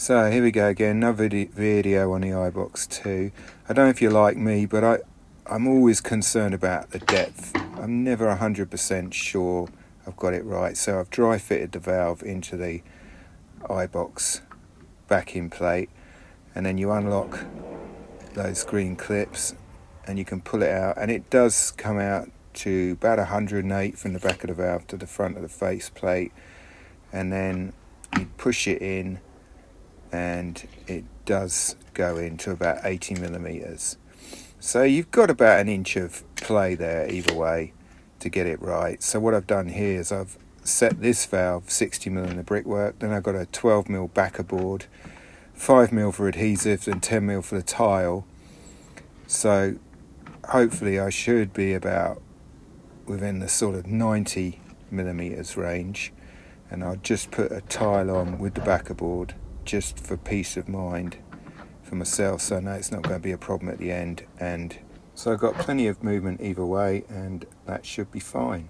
So here we go again, another video on the iBox 2. I don't know if you're like me, but I'm always concerned about the depth. I'm never 100% sure I've got it right. So I've dry fitted the valve into the iBox backing plate, and then you unlock those green clips and you can pull it out, and it does come out to about 108 from the back of the valve to the front of the face plate, and then you push it in and it does go into about 80 millimeters. So you've got about an inch of play there either way to get it right. So what I've done here is I've set this valve 60mm in the brickwork, then I've got a 12mm backer board, 5mm for adhesives and 10mm for the tile. So hopefully I should be about within the sort of 90mm range, and I'll just put a tile on with the backer board just for peace of mind for myself, so I know it's not going to be a problem at the end. And so I've got plenty of movement either way, and that should be fine.